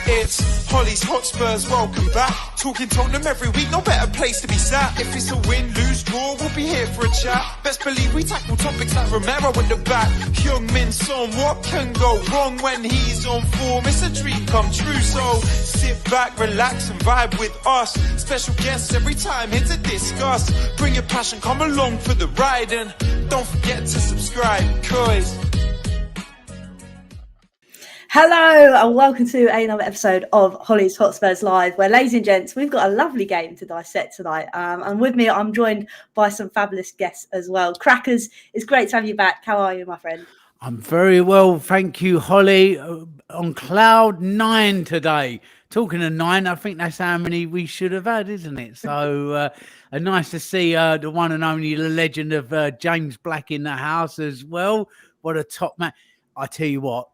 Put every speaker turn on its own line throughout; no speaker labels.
It's Hollie's Hotspurs, welcome back. Talking Tottenham every week, no better place to be sat. If it's a win, lose, draw, we'll be here for a chat. Best believe we tackle topics like Romero in the back. Heung-min, Son, what can go wrong when he's on form? It's a dream come true, so sit back, relax and vibe with us. Special guests every time here to discuss. Bring your passion, come along for the ride, and don't forget to subscribe, cause...
Hello and welcome to another episode of Hollie's Hotspurs Live, where, ladies and gents, we've got a lovely game to dissect tonight. And with me, I'm joined by some fabulous guests as well. Crackers, it's great to have you back. How are you, my friend?
I'm very well, thank you, Holly. On cloud 9 today. Talking of 9, I think that's how many we should have had, isn't it? So nice to see the one and only legend of James Black in the house as well. What a top man. I tell you what.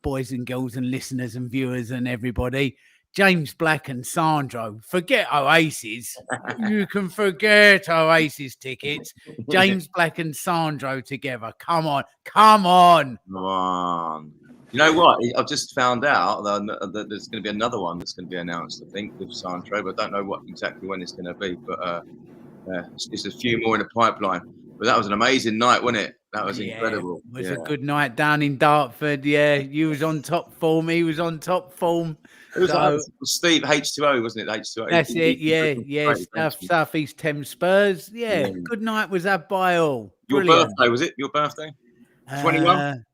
Boys and girls and listeners and viewers and everybody, James Black and Sandro, forget Oasis. You can forget Oasis tickets. James Black and Sandro together. Come on.
You know what? I've just found out that there's going to be another one that's going to be announced, I think, with Sandro, but I don't know what exactly when it's going to be. But it's a few more in the pipeline. But that was an amazing night, wasn't it? That was incredible.
It was a good night down in Dartford. Yeah, you was on top form. He was on top form.
It was Steve H2O, wasn't it? H2O.
That's it. Yeah. South East Thames Spurs. Yeah. Good night was had by all. Brilliant.
Your birthday, was it? Your birthday? 21?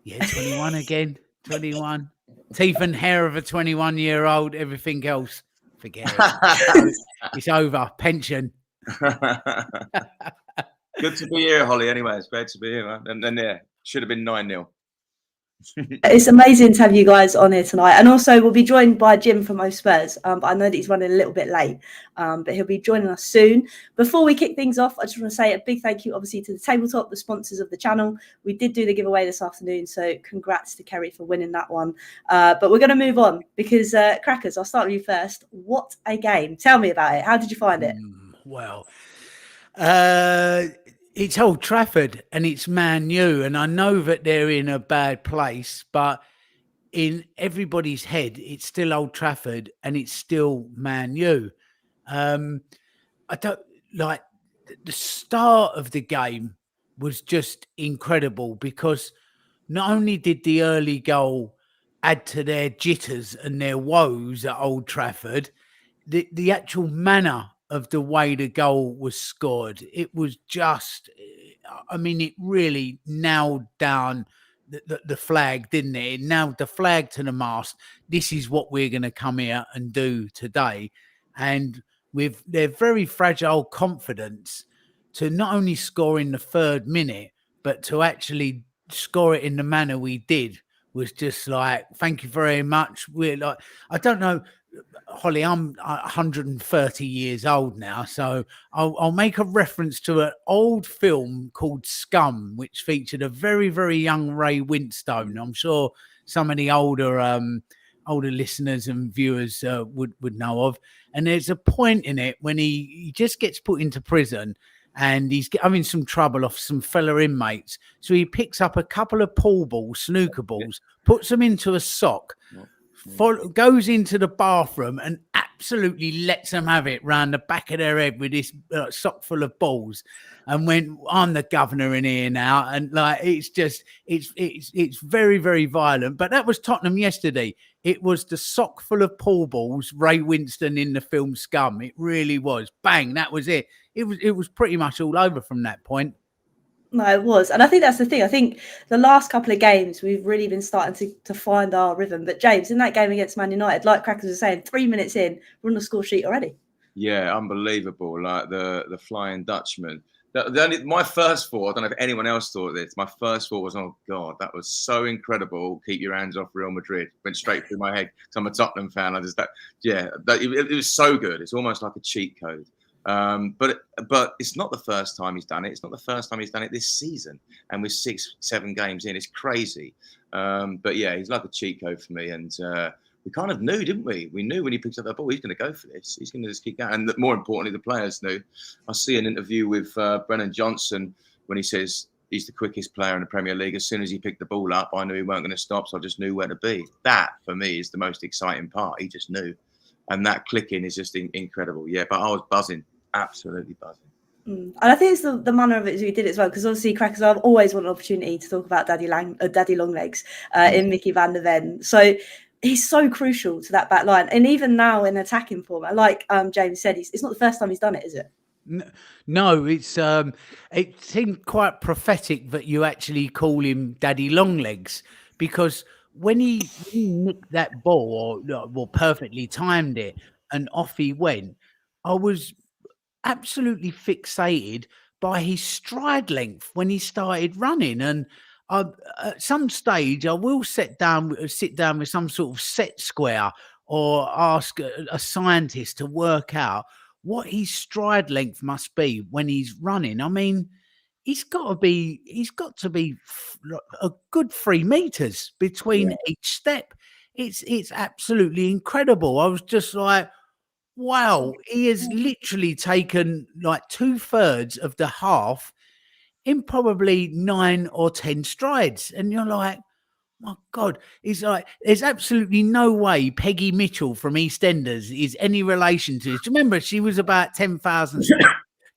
Yeah, 21 again. 21. Teeth and hair of a 21-year-old. Everything else, forget it. It's over. Pension.
Good to be here, Holly. Anyway, it's great to be here, man. And then, should have been 9-0.
It's amazing to have you guys on here tonight. And also, we'll be joined by Jim from Hotspurs. But I know that he's running a little bit late, but he'll be joining us soon. Before we kick things off, I just want to say a big thank you, obviously, to the Tabletop, the sponsors of the channel. We did do the giveaway this afternoon, so congrats to Kerry for winning that one. But we're going to move on because, Crackers, I'll start with you first. What a game. Tell me about it. How did you find it?
It's Old Trafford and it's Man U, and I know that they're in a bad place, but in everybody's head, it's still Old Trafford and it's still Man U. I don't like the start of the game was just incredible because not only did the early goal add to their jitters and their woes at Old Trafford, the actual manner of the way the goal was scored, it was just, I mean, it really nailed down the flag, didn't it? It nailed the flag to the mast. This is what we're going to come here and do today. And with their very fragile confidence to not only score in the 3rd minute, but to actually score it in the manner we did was just like, thank you very much. We're like, I don't know, Holly, I'm 130 years old now, so I'll make a reference to an old film called Scum, which featured a very, very young Ray Winstone. I'm sure some of the older listeners and viewers would know of. And there's a point in it when he just gets put into prison and he's having some trouble off some fellow inmates. So he picks up a couple of pool balls, snooker balls, puts them into a sock, goes into the bathroom and absolutely lets them have it round the back of their head with this sock full of balls, and went, I'm the governor in here now. And like, it's just, it's very, very violent. But that was Tottenham yesterday. It was the sock full of pool balls, Ray Winston in the film Scum. It really was. Bang, that was it. It was pretty much all over from that point.
No, it was. And I think that's the thing. I think the last couple of games, we've really been starting to find our rhythm. But James, in that game against Man United, like Crackers was saying, 3 minutes in, we're on the score sheet already.
Yeah, unbelievable. Like the Flying Dutchman. My first thought, I don't know if anyone else thought this, my first thought was, oh, God, that was so incredible. Keep your hands off Real Madrid. Went straight through my head because I'm a Tottenham fan. It was so good. It's almost like a cheat code. But it's not the first time he's done it. It's not the first time he's done it this season. And with 6-7 games in, it's crazy. But yeah, he's like a cheat code for me. And we kind of knew, didn't we? We knew when he picks up that ball, he's going to go for this. He's going to just keep going. And more importantly, the players knew. I see an interview with Brennan Johnson when he says, he's the quickest player in the Premier League. As soon as he picked the ball up, I knew he weren't going to stop, so I just knew where to be. That, for me, is the most exciting part. He just knew. And that clicking is just incredible. Yeah, but I was buzzing, absolutely buzzing.
And I think it's the manner of it we did it as well, because obviously Crackers, I've always wanted an opportunity to talk about Daddy Longlegs in Mickey van der Ven. So he's so crucial to that back line. And even now in attacking form, like James said, it's not the first time he's done it, is it?
No, it seemed quite prophetic that you actually call him Daddy Longlegs, because when he nicked that ball or perfectly timed it and off he went, I was absolutely fixated by his stride length when he started running. And at some stage, I will sit down with some sort of set square or ask a scientist to work out what his stride length must be when he's running. I mean, he's got to be a good 3 meters between each step. It's absolutely incredible. I was just like, wow, he has literally taken like 2/3 of the half in probably 9 or 10 strides. And you're like, my God, it's like, there's absolutely no way Peggy Mitchell from EastEnders is any relation to this. Do you remember she was about 10,000 steps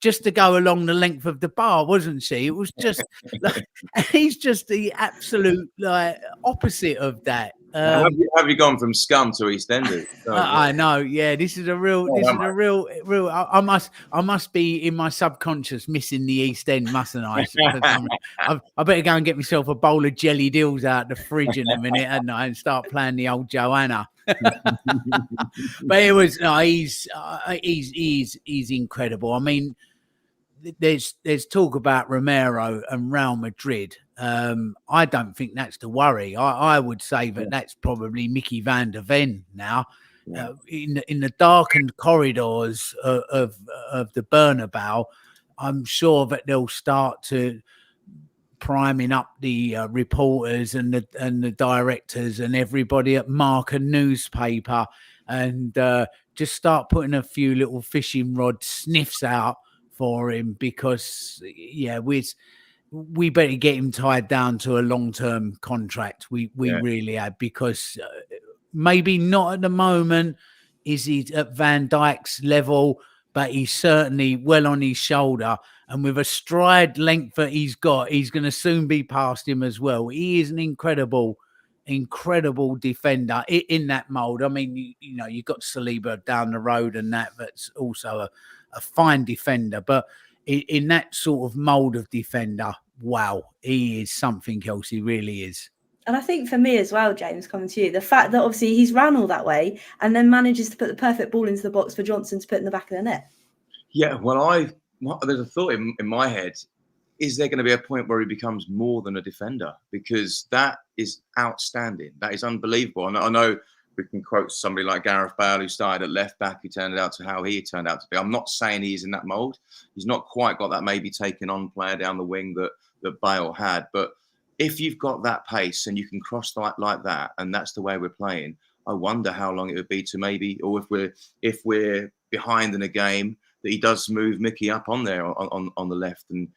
just to go along the length of the bar, wasn't she? It was just like, he's just the absolute like opposite of that.
Have you gone from scum to EastEnders?
I know, yeah. This is a real. I must be in my subconscious missing the East End, mustn't I? I better go and get myself a bowl of jelly deals out the fridge in a minute, hadn't I, and start playing the old Joanna. But it was he's incredible. I mean, there's talk about Romero and Real Madrid. I don't think that's the worry. I would say that that's probably Mickey van der Ven now. In the darkened corridors of the Bernabeu, I'm sure that they'll start to priming up the reporters and the directors and everybody at Marca newspaper, and just start putting a few little fishing rod sniffs out for him, because we better get him tied down to a long-term contract. We really have, because maybe not at the moment is he at Van Dijk's level, but he's certainly well on his shoulder. And with a stride length that he's got, he's going to soon be past him as well. He is an incredible defender in that mould. I mean, you know, you've got Saliba down the road and that's also a fine defender. But in that sort of mould of defender, wow, he is something else. He really is.
And I think for me as well, James, coming to you, the fact that obviously he's ran all that way and then manages to put the perfect ball into the box for Johnson to put in the back of the net. Yeah,
well, there's a thought in my head. Is there going to be a point where he becomes more than a defender? Because that is outstanding. That is unbelievable. And I know we can quote somebody like Gareth Bale, who started at left back, who turned out to how he turned out to be. I'm not saying he's in that mould. He's not quite got that maybe taken on player down the wing that Bale had. But if you've got that pace and you can cross like that, and that's the way we're playing, I wonder how long it would be to maybe, or if we're behind in a game, that he does move Mickey up on there on the left and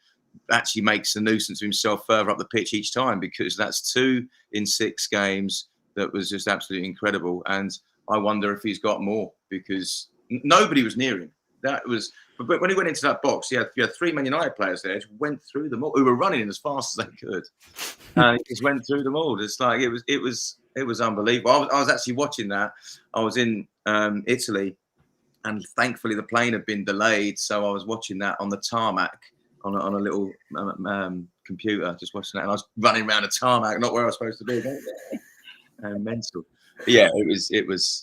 actually makes a nuisance of himself further up the pitch each time, because that's 2 in 6 games. That was just absolutely incredible. And I wonder if he's got more, because nobody was near him. But when he went into that box, you had 3 Man United players there, just went through them all, who were running as fast as they could. And he just went through them all. It's like, it was unbelievable. I was actually watching that. I was in Italy, and thankfully the plane had been delayed. So I was watching that on the tarmac on a little computer, just watching that. And I was running around the tarmac, not where I was supposed to be. Mental. Yeah, it was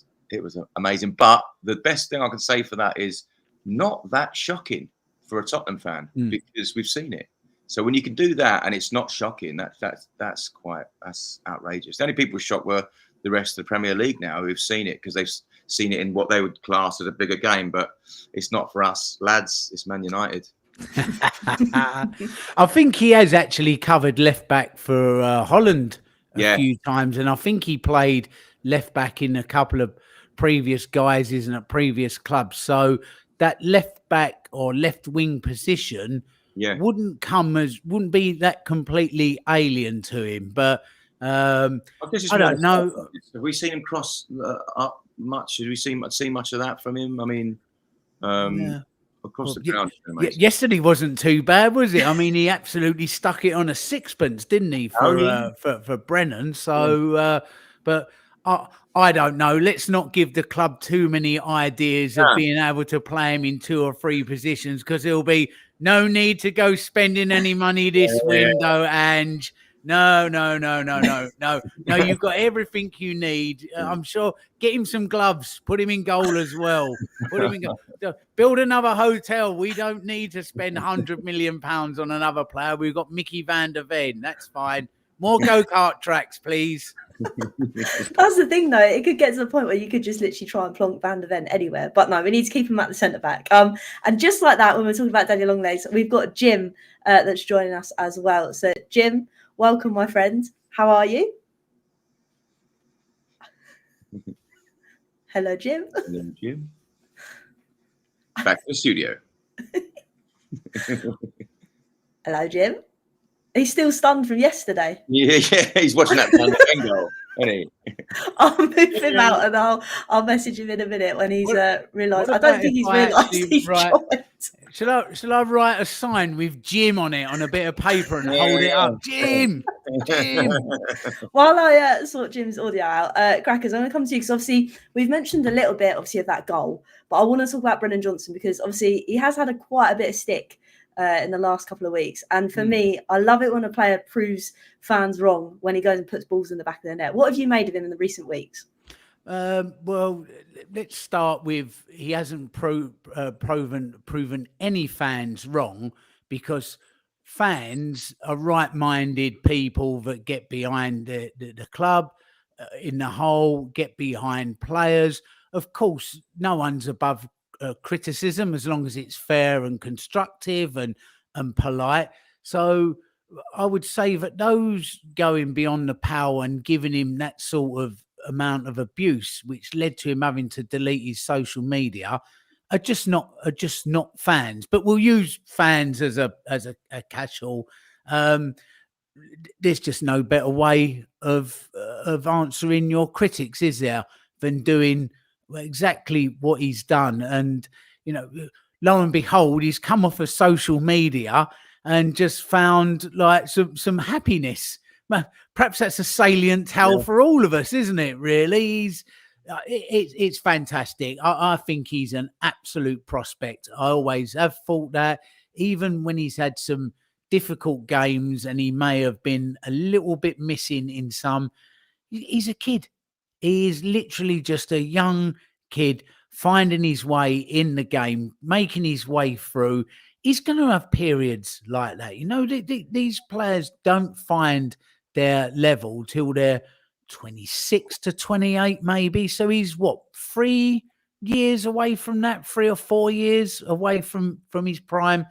amazing. But the best thing I can say for that is not that shocking for a Tottenham fan, because we've seen it. So when you can do that and it's not shocking, that's outrageous. The only people shocked were the rest of the Premier League now, who've seen it, because they've seen it in what they would class as a bigger game. But it's not for us lads. It's Man United.
I think he has actually covered left back for Holland a few times, and I think he played left back in a couple of previous guises and at previous clubs. So that left back or left wing position wouldn't be that completely alien to him. But
I guess it's
I don't know.
Have we seen him cross up much? Have we seen much of that from him? I mean, across the ground.
Yesterday wasn't too bad, was it? I mean, he absolutely stuck it on a sixpence, didn't he, for Brennan? So, but I don't know. Let's not give the club too many ideas of being able to play him in 2 or 3 positions, because there'll be no need to go spending any money this window. And no. You've got everything you need. I'm sure. Get him some gloves. Put him in goal as well. Put him in goal. Build another hotel. We don't need to spend £100 million on another player. We've got Mickey van der Ven. That's fine. More go-kart tracks, please.
That's the thing, though. It could get to the point where you could just literally try and plonk Van der Ven anywhere. But no, we need to keep him at the centre back. And just like that, when we're talking about Daniel Longlegs, we've got Jim that's joining us as well. So, Jim, welcome, my friend. How are you? Hello, Jim.
Hello, Jim. Back to the studio.
Hello, Jim. He's still stunned from yesterday.
Yeah, he's watching that Van der Ven goal, isn't he?
I'll move him out and I'll message him in a minute when he's realised. I don't think he's realised he's joined.
Shall I write a sign with Jim on it on a bit of paper and hold it up? Jim!
While I sort Jim's audio out, Crackers, I'm going to come to you because obviously we've mentioned a little bit, obviously, of that goal, but I want to talk about Brennan Johnson because obviously he has had quite a bit of stick in the last couple of weeks. And for me, I love it when a player proves fans wrong when he goes and puts balls in the back of the net. What have you made of him in the recent weeks?
Well, let's start with he hasn't proven any fans wrong, because fans are right-minded people that get behind the club in the whole, get behind players. Of course, no one's above criticism as long as it's fair and constructive and polite. So I would say that those going beyond the pale and giving him that sort of amount of abuse, which led to him having to delete his social media, are just not fans. But we'll use fans as a catch-all. There's just no better way of answering your critics, is there, than doing exactly what he's done. And lo and behold, he's come off of social media and just found like some happiness. Perhaps that's a salient tale for all of us, isn't it? Really, it's fantastic. I think he's an absolute prospect. I always have thought that, even when he's had some difficult games and he may have been a little bit missing in some, he's a kid. He is literally just a young kid finding his way in the game, making his way through. He's going to have periods like that. These players don't find their level till they're 26 to 28, maybe. So he's 3 years away from that, 3 or 4 years away from his prime.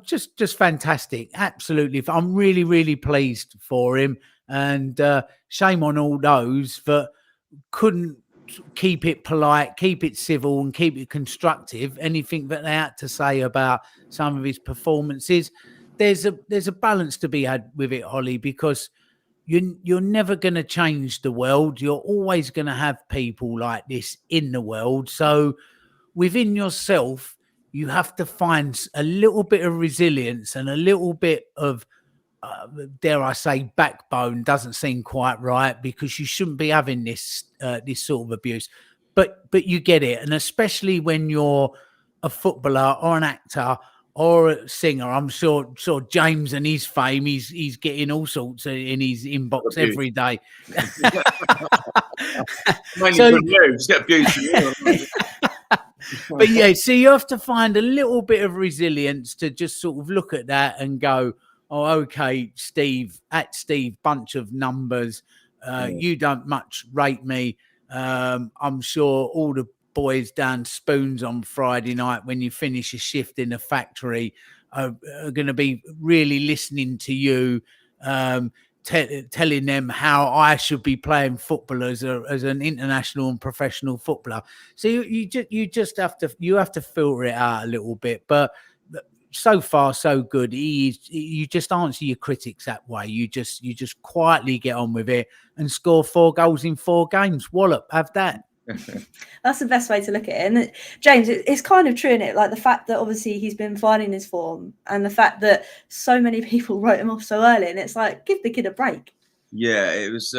Just fantastic. Absolutely. I'm really, really pleased for him. And shame on all those that couldn't keep it polite, keep it civil, and keep it constructive. Anything that they had to say about some of his performances, there's a balance to be had with it, Hollie, because you're never going to change the world. You're always going to have people like this in the world. So within yourself, you have to find a little bit of resilience and a little bit of dare I say, backbone. Doesn't seem quite right, because you shouldn't be having this sort of abuse. But you get it, and especially when you're a footballer or an actor or a singer. I'm sure James and his fame, he's getting all sorts in his inbox every day.
So, from you. Just get abused from you.
But yeah, so you have to find a little bit of resilience to just sort of look at that and go, oh, okay, Steve, bunch of numbers. You don't much rate me. I'm sure all the boys down Spoons on Friday night, when you finish a shift in a factory, are going to be really listening to you, telling them how I should be playing football as an international and professional footballer. So you just have to filter it out a little bit. But so far so good. You just answer your critics that way. You just quietly get on with it and score 4 goals in 4 games. Wallop, have that.
That's the best way to look at it. And James, it's kind of true in it, like the fact that obviously he's been finding his form, and the fact that so many people wrote him off so early, and it's like, give the kid a break.
Yeah, it was.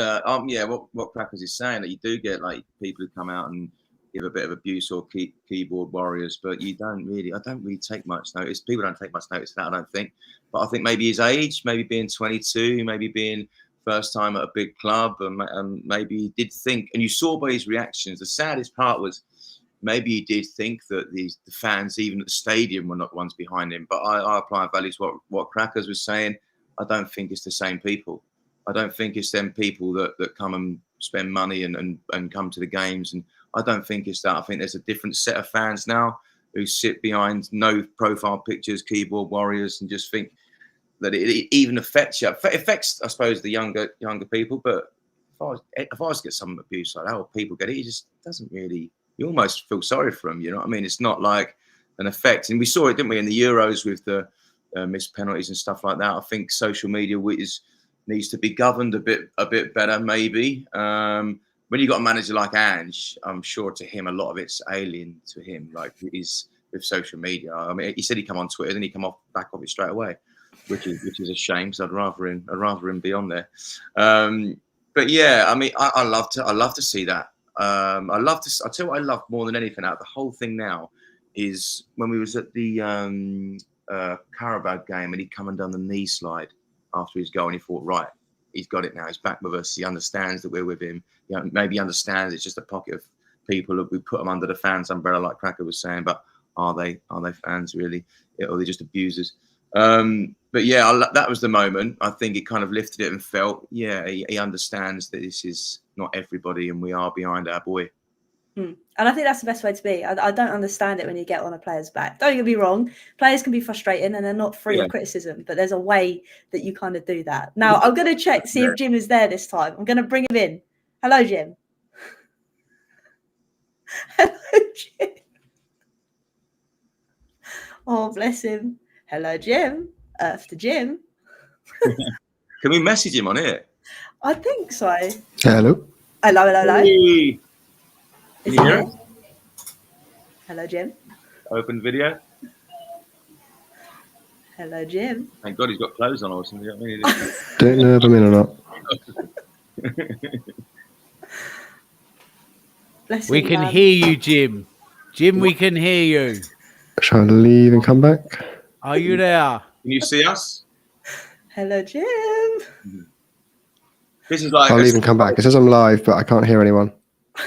What Crackers is saying, that you do get like people who come out and give a bit of abuse or keyboard warriors, but I don't really take much notice. People don't take much notice of that, I don't think. But I think maybe his age, maybe being 22, maybe being first time at a big club, and maybe he did think, and you saw by his reactions, the saddest part was maybe he did think that the fans, even at the stadium, were not the ones behind him. But I apply values what Crackers was saying. I don't think it's the same people. I don't think it's them people that come and spend money and come to the games. And I don't think it's that. I think there's a different set of fans now who sit behind no profile pictures, keyboard warriors, and just think that it even affects you. It affects, I suppose, the younger people. But if I was to get some abuse like that, or people get it, it just doesn't really. You almost feel sorry for them. You know what I mean? It's not like an effect. And we saw it, didn't we, in the Euros with the missed penalties and stuff like that. I think social media needs to be governed a bit better, maybe. When you got a manager like Ange, I'm sure to him a lot of it's alien to him, like it is with social media. I mean, he said he'd come on Twitter, then he come back off it straight away, which is a shame, because I'd rather him be on there. But yeah, I mean, I love to see that. I'll tell you what I love more than anything out of the whole thing now is when we was at the Carabao game and he'd come and done the knee slide after his goal, and he thought, right, he's got it now. He's back with us. He understands that we're with him. You know, maybe he understands it's just a pocket of people that we put them under the fans' umbrella, like Cracker was saying. But are they fans really, or are they just abusers? But yeah, that was the moment. I think it kind of lifted it and felt, yeah, he understands that this is not everybody, and we are behind our boy.
And I think that's the best way to be. I don't understand it when you get on a player's back. Don't get me wrong. Players can be frustrating and they're not free of criticism, but there's a way that you kind of do that. Now, I'm going to check, see if Jim is there this time. I'm going to bring him in. Hello, Jim. Hello, Jim. Oh, bless him. Hello, Jim. Earth to Jim.
Can we message him on here?
I think so.
Hello.
Hello.
Hey. Can you hear it?
Hello, Jim.
Open video.
Hello, Jim.
Thank God he's got clothes on or something.
Don't know if I'm in or not.
Bless
We
him,
can
man.
hear you, Jim. Jim, we can hear you.
Shall I leave and come back?
Are you there?
Can you see us?
Hello, Jim.
This is like
I'll leave and come back. It says I'm live, but I can't hear anyone.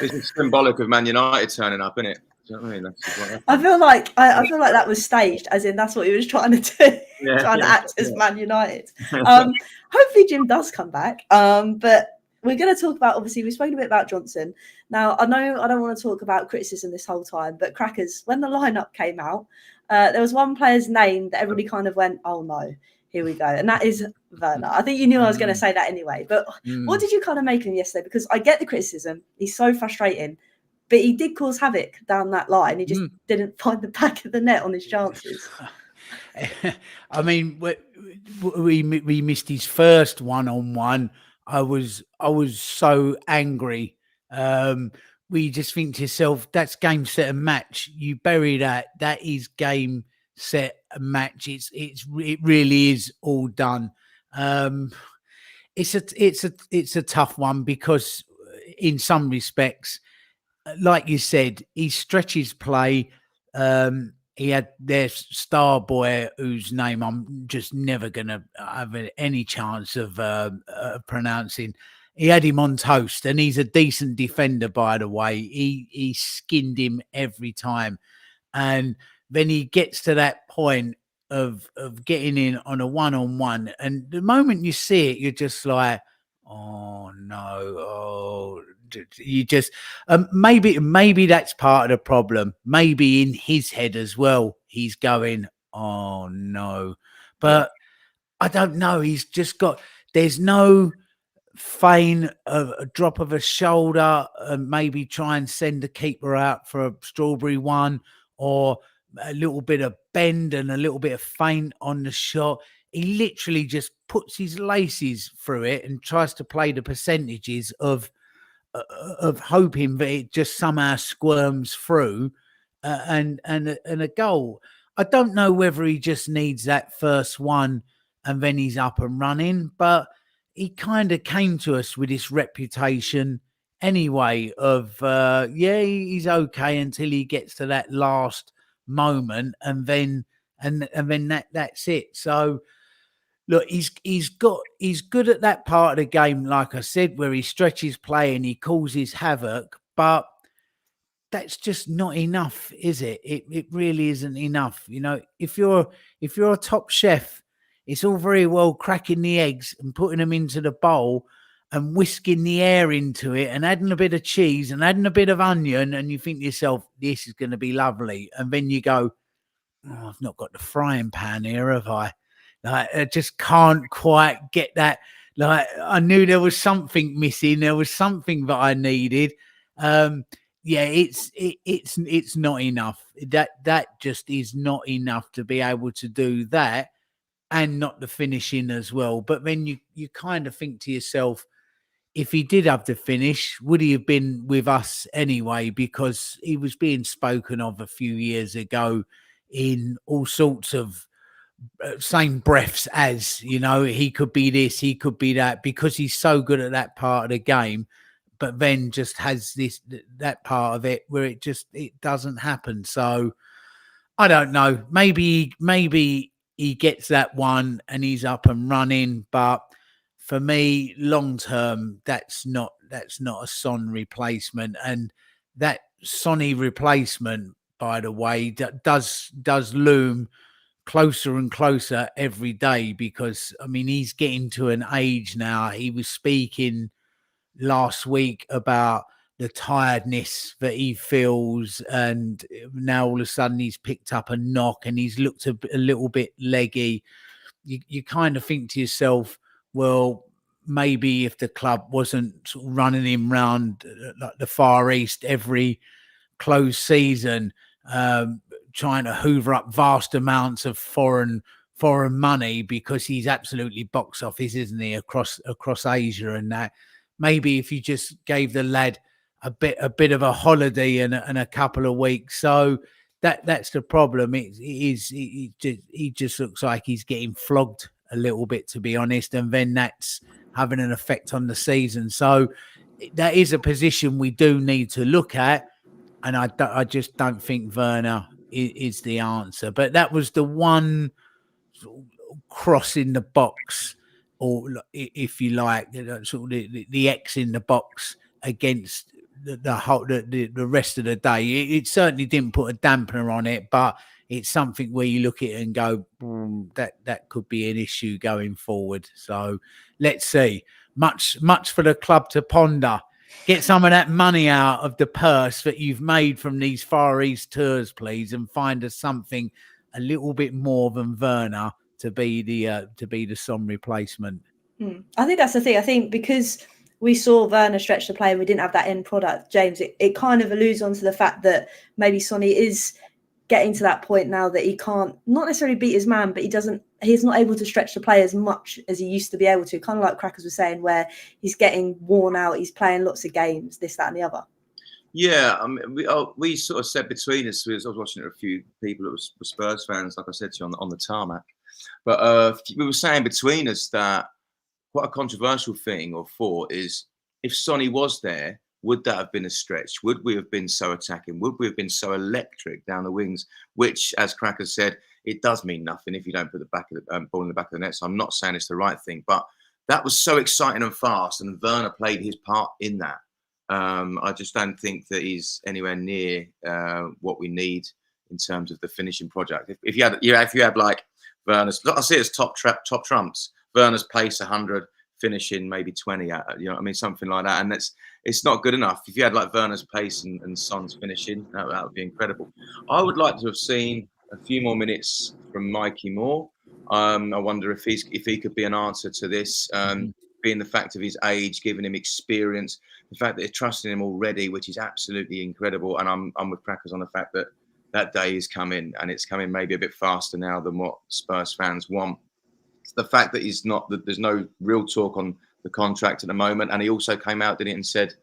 This is symbolic of Man United turning up, isn't it? Do you know what I mean?
I feel like that was staged, as in that's what he was trying to do, trying to act as Man United. Hopefully Jim does come back. But we're going to talk about, obviously, we've spoken a bit about Johnson. Now, I know I don't want to talk about criticism this whole time, but Crackers, when the lineup came out, there was one player's name that everybody kind of went, oh no, here we go. And that is Werner. I think you knew I was going to say that anyway. But what did you kind of make of him yesterday? Because I get the criticism. He's so frustrating. But he did cause havoc down that line. He just didn't find the back of the net on his chances.
I mean, we missed his first one-on-one. I was so angry. We just think to yourself, that's game, set, and match. You bury that. That is game, set, and match. It really is all done. It's a tough one because in some respects, like you said, he stretches play. He had their star boy, whose name I'm just never going to have any chance of pronouncing. He had him on toast, and he's a decent defender, by the way. He skinned him every time. And then he gets to that point of getting in on a one-on-one. And the moment you see it, you're just like, oh, no. Oh, you just maybe that's part of the problem. Maybe in his head as well, he's going, oh, no. But I don't know. He's just there's no feign of a drop of a shoulder and maybe try and send the keeper out for a strawberry one, or a little bit of bend and a little bit of feint on the shot. He literally just puts his laces through it and tries to play the percentages of hoping that it just somehow squirms through and a goal. I don't know whether he just needs that first one and then he's up and running, but he kind of came to us with this reputation anyway of he's okay until he gets to that last moment, and then that's it. So look, he's good at that part of the game, like I said, where he stretches play and he causes havoc, but that's just not enough, is it? It really isn't enough. You know, if you're a top chef, it's all very well cracking the eggs and putting them into the bowl and whisking the air into it and adding a bit of cheese and adding a bit of onion, and you think to yourself, this is going to be lovely. And then you go, oh, I've not got the frying pan here, have I? Like, I just can't quite get that. Like, I knew there was something missing. There was something that I needed. It's not enough. That just is not enough to be able to do that, and not the finishing as well. But then you kind of think to yourself, if he did have the finish, would he have been with us anyway? Because he was being spoken of a few years ago in all sorts of same breaths as, you know, he could be this, he could be that, because he's so good at that part of the game, but then just has that part of it where it doesn't happen. So I don't know. Maybe he gets that one and he's up and running, but for me, long term, that's not a Son replacement. And that Sonny replacement, by the way, does loom closer and closer every day, because I mean, he's getting to an age now. He was speaking last week about the tiredness that he feels, and now all of a sudden he's picked up a knock and he's looked a little bit leggy. You kind of think to yourself, well, maybe if the club wasn't running him round like the Far East every close season, trying to hoover up vast amounts of foreign money, because he's absolutely box office, isn't he, across Asia and that. Maybe if you just gave the lad a bit of a holiday and a couple of weeks. So that's the problem. He just looks like he's getting flogged a little bit, to be honest, and then that's having an effect on the season. So that is a position we do need to look at, and I just don't think Werner is the answer. But that was the one cross in the box, or if you like, sort of the X in the box against the rest of the day. It certainly didn't put a dampener on it, but it's something where you look at it and go, that could be an issue going forward. So let's see. Much for the club to ponder. Get some of that money out of the purse that you've made from these Far East tours, please, and find us something a little bit more than Werner to be the Son replacement.
I think that's the thing. I think because we saw Werner stretch the play and we didn't have that end product, James, it kind of alludes on to the fact that maybe Sonny is getting to that point now that he can't, not necessarily beat his man, but he's not able to stretch the play as much as he used to be able to, kind of like Crackers was saying, where he's getting worn out, he's playing lots of games, this, that and the other. Yeah,
I mean, we sort of said between us, I was watching it with a few people that were Spurs fans, like I said to you, on the tarmac, but we were saying between us that quite a controversial thing or thought is, if Sonny was there, would that have been a stretch? Would we have been so attacking? Would we have been so electric down the wings? Which, as Crackers said, it does mean nothing if you don't put the ball in the back of the net. So I'm not saying it's the right thing, but that was so exciting and fast, and Werner played his part in that. I just don't think that he's anywhere near what we need in terms of the finishing project. If you had like Werner's, I see it as top trumps. Werner's pace 100. Finishing maybe 20, you know what I mean, something like that, and it's not good enough. If you had like Werner's pace and Son's finishing, that would be incredible. I would like to have seen a few more minutes from Mikey Moore. I wonder if he could be an answer to this, being the fact of his age, giving him experience, the fact that they're trusting him already, which is absolutely incredible. And I'm with Crackers on the fact that that day is coming, and it's coming maybe a bit faster now than what Spurs fans want. It's the fact that there's no real talk on the contract at the moment, and he also came out, didn't it, and said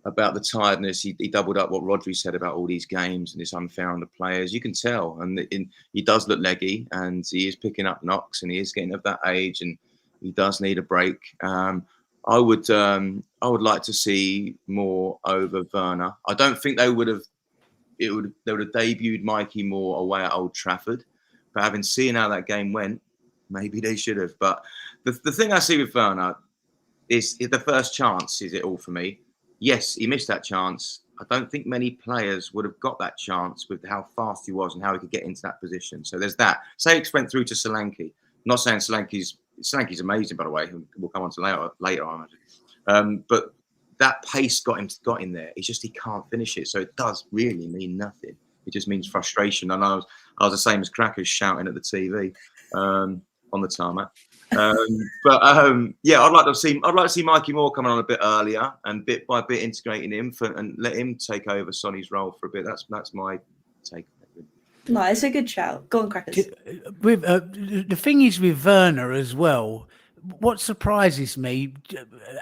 about the tiredness. He doubled up what Rodri said about all these games and it's unfair on the players. You can tell, and he does look leggy, and he is picking up knocks, and he is getting of that age, and he does need a break. I would like to see more over Werner. I don't think they would have debuted Mikey Moore away at Old Trafford, but having seen how that game went, maybe they should have. But the thing I see with Werner is the first chance is it all for me. Yes, he missed that chance. I don't think many players would have got that chance with how fast he was and how he could get into that position. So there's that. Sakes went through to Solanke. I'm not saying Solanke's amazing, by the way. We'll come on to later, I imagine. But that pace got him there. It's just he can't finish it. So it does really mean nothing. It just means frustration. And I was the same as Crackers shouting at the TV on the tarmac. Yeah, I'd like to see Mikey Moore coming on a bit earlier and bit by bit integrating him and let him take over Sonny's role for a bit. That's my take.
No, it's a good shout. Go on, Crackers.
With the thing is with Werner as well. What surprises me,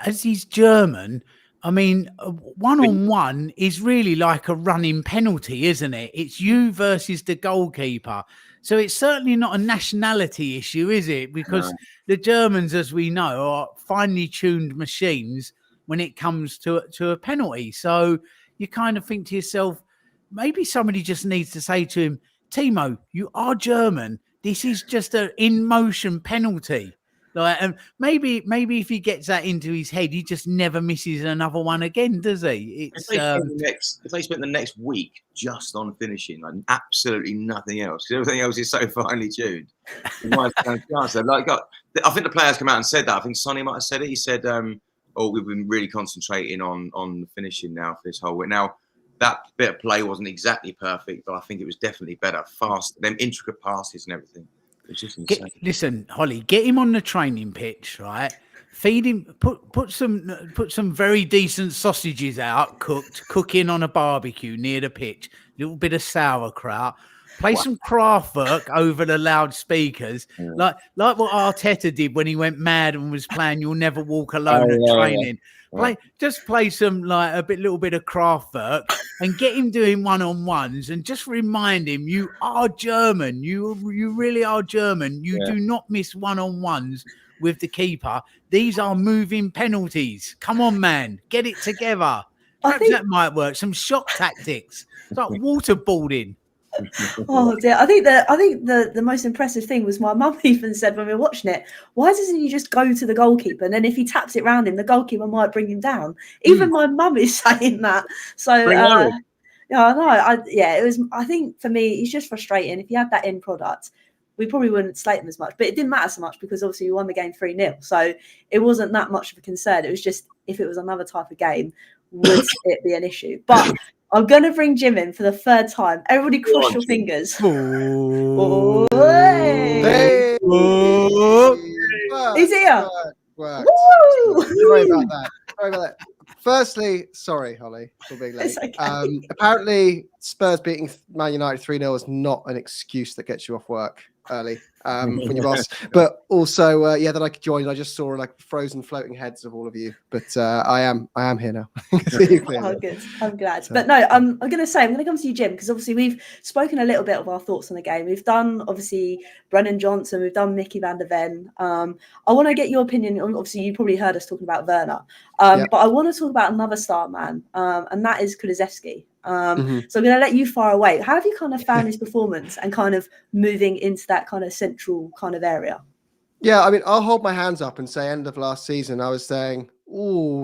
as he's German, I mean, 1-on-1 is really like a running penalty, isn't it? It's you versus the goalkeeper. So it's certainly not a nationality issue, is it? Because the Germans, as we know, are finely tuned machines when it comes to a penalty. So you kind of think to yourself, maybe somebody just needs to say to him, Timo, you are German. This is just an in-motion penalty. Like, and maybe if he gets that into his head, he just never misses another one again, does he?
If they spent the next week just on finishing, like absolutely nothing else, because everything else is so finely tuned, you might have a chance. Like, I think the players come out and said that. I think Sonny might have said it. He said, we've been really concentrating on the finishing now for this whole week. Now, that bit of play wasn't exactly perfect, but I think it was definitely better, fast, them intricate passes and everything.
Listen, Hollie, get him on the training pitch, right? Feed him, put some very decent sausages out, cooking on a barbecue near the pitch. A little bit of sauerkraut. Play some Kraftwerk over the loudspeakers, like what Arteta did when he went mad and was playing "You'll Never Walk Alone" at training. Just play some little bit of Kraftwerk and get him doing 1-on-1s and just remind him you are German. You really are German. You do not miss 1-on-1s with the keeper. These are moving penalties. Come on, man, get it together. Perhaps that might work. Some shock tactics. It's like waterboarding.
Oh dear! I think the most impressive thing was my mum even said when we were watching it, why doesn't he just go to the goalkeeper and then if he taps it round him, the goalkeeper might bring him down? Even my mum is saying that. So yeah, I know. It was. I think for me, it's just frustrating. If you had that end product, we probably wouldn't slate them as much, but it didn't matter so much because obviously we won the game 3-0, so it wasn't that much of a concern. It was just if it was another type of game, would it be an issue? But I'm going to bring Jim in for the third time. Everybody cross your fingers. Oh, hey. He's here.
Sorry about that. Firstly, sorry, Hollie, for being late. Okay. Apparently, Spurs beating Man United 3-0 is not an excuse that gets you off work early when you're boss. But also, that I could join. I just saw like frozen floating heads of all of you. But I am here now.
Oh, good. I'm glad. But no, I'm going to come to you, Jim, because obviously we've spoken a little bit of our thoughts on the game. We've done obviously Brennan Johnson. We've done Mickey van der Ven. I want to get your opinion. Obviously, you probably heard us talking about Werner. But I want to talk about another star man, and that is Kulusevski. So I'm going to let you fire away. How have you kind of found his performance and kind of moving into that kind of central kind of area?
Yeah, I mean, I'll hold my hands up and say end of last season, I was saying,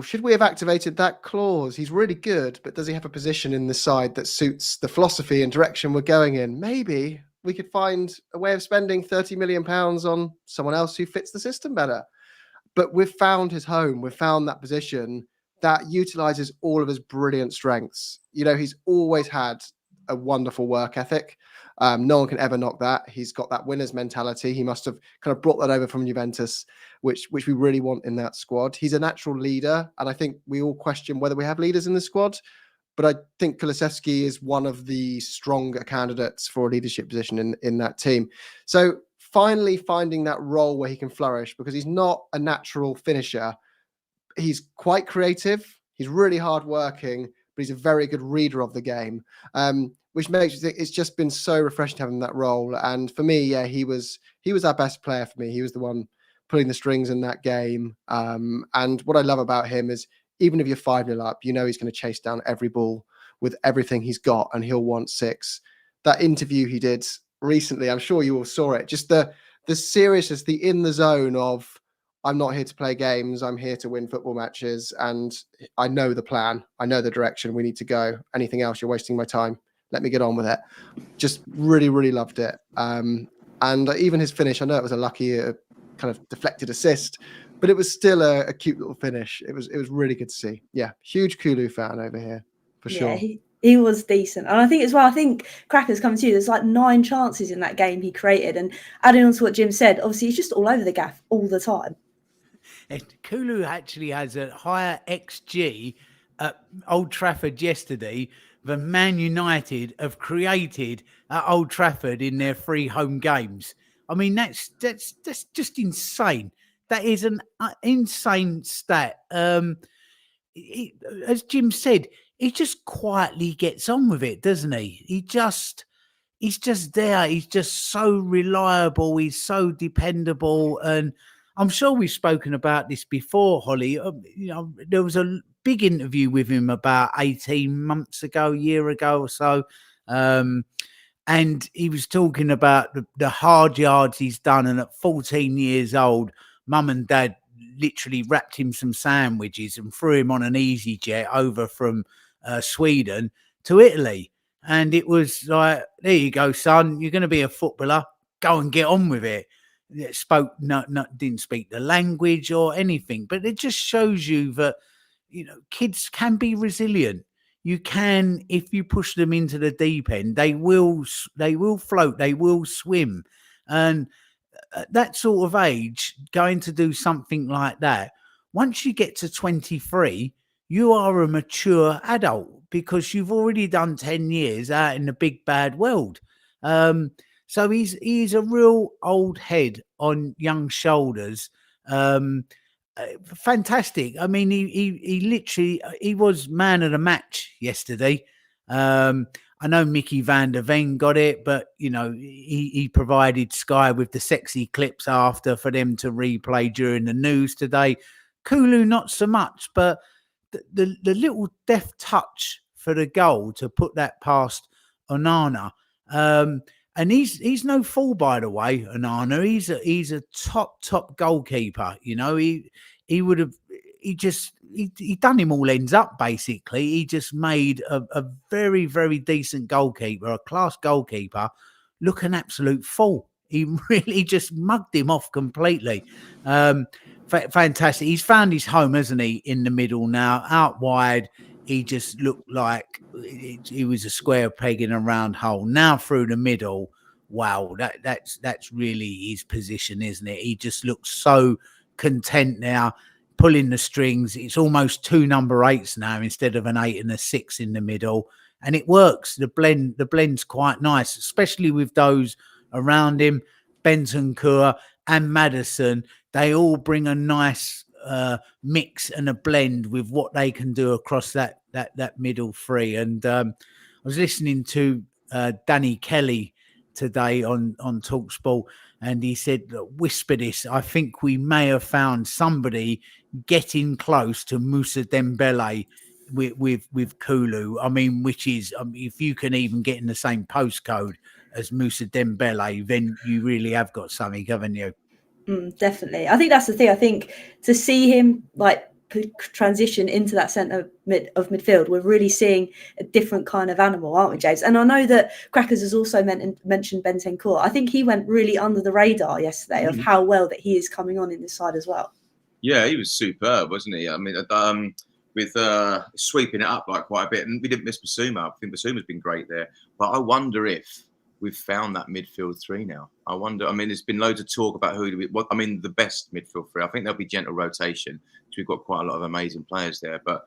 should we have activated that clause? He's really good, but does he have a position in the side that suits the philosophy and direction we're going in? Maybe we could find a way of spending £30 million on someone else who fits the system better. But we've found his home. We've found that position that utilizes all of his brilliant strengths. You know, he's always had a wonderful work ethic. No one can ever knock that. He's got that winner's mentality. He must have kind of brought that over from Juventus, which we really want in that squad. He's a natural leader. And I think we all question whether we have leaders in the squad. but I think Kulusevski is one of the stronger candidates for a leadership position in that team. So finally finding that role where he can flourish, because he's not a natural finisher. He's quite creative. He's really hardworking, but he's a very good reader of the game, which makes you think it's just been so refreshing to have him in that role. And for me, yeah, he was our best player for me. He was the one pulling the strings in that game. And what I love about him is, even if you're 5-0 up, you know he's going to chase down every ball with everything he's got, and he'll want 6. That interview he did recently, I'm sure you all saw it, just the seriousness, the in the zone of, I'm not here to play games, I'm here to win football matches, and I know the plan, I know the direction we need to go. Anything else, you're wasting my time. Let me get on with it. Just really, really loved it. And even his finish, I know it was a lucky kind of deflected assist, but it was still a cute little finish. It was really good to see. Yeah, huge Kulu fan over here, for sure.
He was decent. And I think as well, I think Cracker's coming to you. There's like 9 chances in that game he created. And adding on to what Jim said, obviously he's just all over the gaff all the time.
And Kulu actually has a higher XG at Old Trafford yesterday than Man United have created at Old Trafford in their 3 home games. I mean, that's just insane. That is an insane stat. As Jim said, he just quietly gets on with it, doesn't he? He's just there. He's just so reliable. He's so dependable. And I'm sure we've spoken about this before, Hollie. There was a big interview with him about 18 months ago, year ago or so. And he was talking about the hard yards he's done. And at 14 years old, Mum and Dad literally wrapped him some sandwiches and threw him on an easy jet over from Sweden to Italy. And it was like, there you go, son, you're going to be a footballer. Go and get on with it. Didn't speak the language or anything, but it just shows you that, kids can be resilient. You can, if you push them into the deep end, they will float, they will swim. And at that sort of age, going to do something like that, once you get to 23, you are a mature adult, because you've already done 10 years out in the big bad world. So he's a real old head on young shoulders. Fantastic. I mean, he literally, he was man of the match yesterday. I know Mickey van der Ven got it, but he provided Sky with the sexy clips after for them to replay during the news today. Kulu not so much, but the little deft touch for the goal to put that past Onana. And he's no fool, by the way, Onana. He's a top goalkeeper. He done him all ends up, basically. He just made a very, very decent goalkeeper, a class goalkeeper, look an absolute fool. He really just mugged him off completely. Fantastic. He's found his home, hasn't he, in the middle now, out wide. He just looked like he was a square peg in a round hole. Now through the middle, wow, that's really his position, isn't it? He just looks so content now, pulling the strings. It's almost 2 number 8s now instead of an 8 and a 6 in the middle, and it works. The blend's quite nice, especially with those around him, Bentancur and Maddison. They all bring a nice mix and a blend with what they can do across that middle 3. And I was listening to Danny Kelly today on TalkSport, and he said, whisper this, I think we may have found somebody getting close to Moussa Dembele with Kulu. I mean, which is, if you can even get in the same postcode as Moussa Dembele, then you really have got something, haven't you?
Definitely. I think that's the thing. I think to see him transition into that centre of midfield, we're really seeing a different kind of animal, aren't we, James? And I know that Crackers has also mentioned Bentancur. I think he went really under the radar yesterday of how well that he is coming on in this side as well.
Yeah, he was superb, wasn't he? I mean, with sweeping it up quite a bit, and we didn't miss Basuma. I think Basuma's been great there, but I wonder if we've found that midfield 3 now. I wonder. I mean, there's been loads of talk about the best midfield 3. I think there'll be gentle rotation because we've got quite a lot of amazing players there. But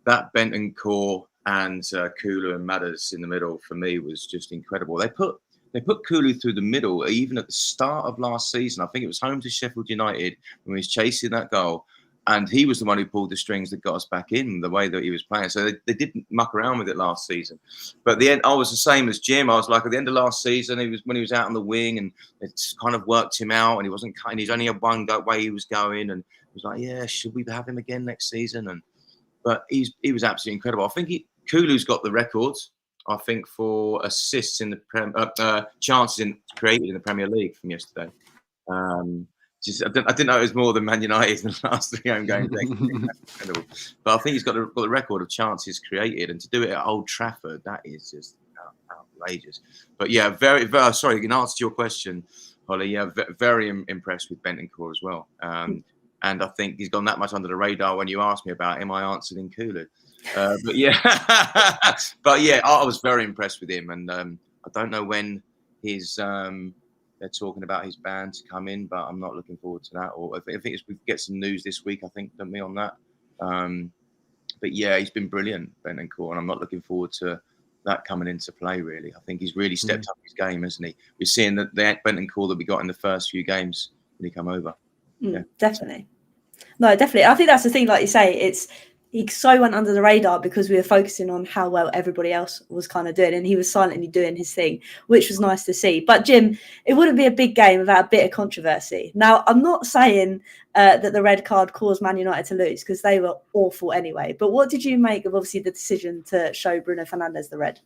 that Bentancur, and Kulu and Madders in the middle for me was just incredible. They put Kulu through the middle even at the start of last season. I think it was home to Sheffield United when he was chasing that goal. And he was the one who pulled the strings that got us back in the way that he was playing. So they didn't muck around with it last season. But at the end, I was the same as Jim. I was like, at the end of last season, when he was out on the wing and it's kind of worked him out and he wasn't cutting. He's only had one way he was going. And he was like, yeah, should we have him again next season? But he was absolutely incredible. I think Kulu's got the records, I think, for assists in the chances created in the Premier League from yesterday. I didn't know it was more than Man United in the last 3 home games. But I think he's got the record of chances created, and to do it at Old Trafford, that is just outrageous. But yeah, very, very sorry. In answer to your question, Hollie, yeah, very impressed with Bentancur as well. And I think he's gone that much under the radar. When you asked me about him, I answered in Kulu. But yeah, I was very impressed with him, and I don't know when his. They're talking about his ban to come in, but I'm not looking forward to that. Or I think we get some news this week, I think, don't we, on that? But yeah, he's been brilliant, Bentancur, and I'm not looking forward to that coming into play, really. I think he's really stepped up his game, hasn't he? We're seeing the Bentancur that we got in the first few games when he come over. Yeah.
Definitely. No, definitely. I think that's the thing, like you say, he so went under the radar because we were focusing on how well everybody else was kind of doing, and he was silently doing his thing, which was nice to see. But Jim, it wouldn't be a big game without a bit of controversy. Now, I'm not saying that the red card caused Man United to lose, because they were awful anyway. But what did you make of, obviously, the decision to show Bruno Fernandes the red?